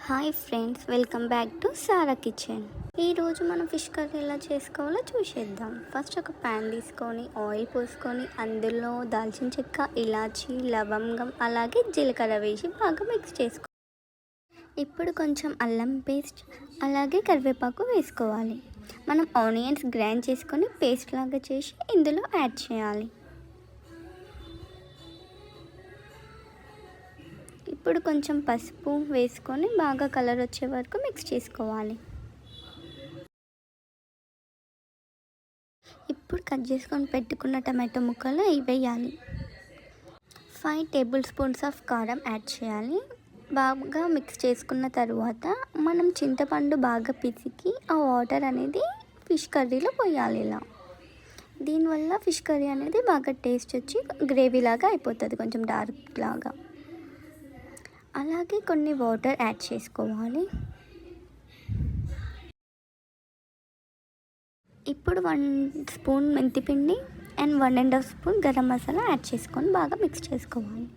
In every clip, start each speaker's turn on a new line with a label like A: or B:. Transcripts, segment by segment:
A: Hi friends, welcome back to Sarah kitchen. ఈరోజు మనం fish curry ఎలా చేసుకోవాలో చూసేద్దాం. ఫస్ట్ ఒక ప్యాన్ తీసుకొని ఆయిల్ పోసుకొని అందులో దాల్చిన చెక్క, ఇలాచి, లవంగం అలాగే జీలకర్ర వేసి బాగా మిక్స్ చేసుకోవాలి. ఇప్పుడు కొంచెం అల్లం పేస్ట్ అలాగే కరివేపాకు వేసుకోవాలి. మనం ఆనియన్స్ గ్రైండ్ చేసుకొని పేస్ట్ లాగా చేసి ఇందులో యాడ్ చేయాలి. ఇప్పుడు కొంచెం పసుపు వేసుకొని బాగా కలర్ వచ్చే వరకు మిక్స్ చేసుకోవాలి. ఇప్పుడు కట్ చేసుకొని పెట్టుకున్న టమాటో ముక్కలు వేయాలి. 5 టేబుల్ స్పూన్స్ ఆఫ్ కారం యాడ్ చేయాలి. బాగా మిక్స్ చేసుకున్న తర్వాత మనం చింతపండు బాగా పిసికి ఆ వాటర్ అనేది ఫిష్ కర్రీలో పోయాలి. ఇలా దీనివల్ల ఫిష్ కర్రీ అనేది బాగా టేస్ట్ వచ్చి గ్రేవీ లాగా అయిపోతుంది, కొంచెం డార్క్ లాగా. అలాగే కొన్ని వాటర్ యాడ్ చేసుకోవాలి. ఇప్పుడు 1 స్పూన్ మెంతిపిండి and 1.5 spoon garam masala add చేసుకొని బాగా మిక్స్ చేసుకోవాలి.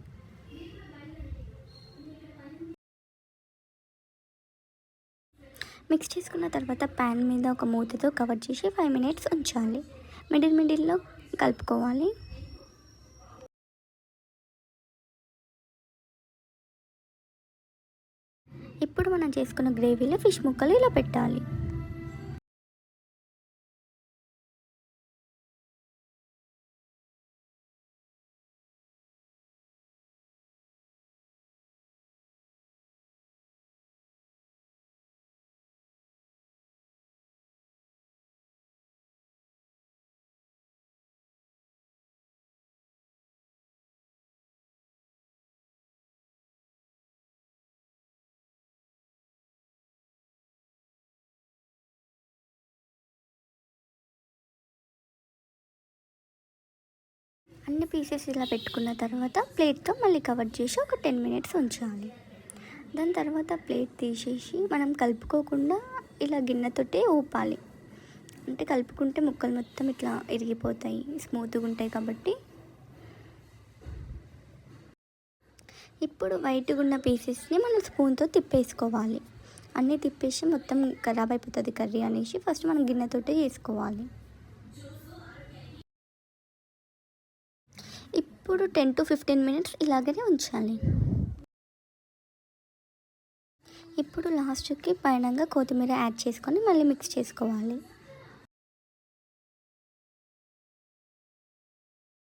A: మిక్స్ చేసుకున్న తర్వాత ప్యాన్ మీద ఒక మూతతో కవర్ చేసి 5 మినిట్స్ ఉంచాలి. మిడిల్లో కలుపుకోవాలి. ఇప్పుడు మనం చేసుకున్న గ్రేవీలో ఫిష్ ముక్కలు ఇలా పెట్టాలి. అన్ని పీసెస్ ఇలా పెట్టుకున్న తర్వాత ప్లేట్తో మళ్ళీ కవర్ చేసి ఒక 10 మినిట్స్ ఉంచాలి. దాని తర్వాత ప్లేట్ తీసేసి మనం కలుపుకోకుండా ఇలా గిన్నెతోటే ఊపాలి. అంటే కలుపుకుంటే ముక్కలు మొత్తం ఇట్లా ఇరిగిపోతాయి, స్మూత్గా ఉంటాయి కాబట్టి. ఇప్పుడు వైట్గా ఉన్న పీసెస్ని మనం స్పూన్తో తిప్పేసుకోవాలి. అన్నీ తిప్పేసి మొత్తం ఖరాబ్ అయిపోతుంది కర్రీ అనేసి ఫస్ట్ మనం గిన్నెతోటే చేసుకోవాలి. ఇప్పుడు 10 to 15 మినిట్స్ ఇలాగనే ఉంచాలి. ఇప్పుడు లాస్ట్కి పైనంగా కొత్తిమీర యాడ్ చేసుకొని మళ్ళీ మిక్స్ చేసుకోవాలి.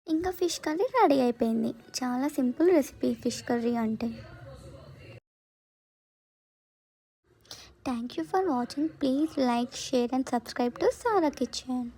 A: ఇంకా ఫిష్ కర్రీ రెడీ అయిపోయింది. చాలా సింపుల్ రెసిపీ ఫిష్ కర్రీ అంటే. Thank you for watching. Please like, share and subscribe to Sarah kitchen.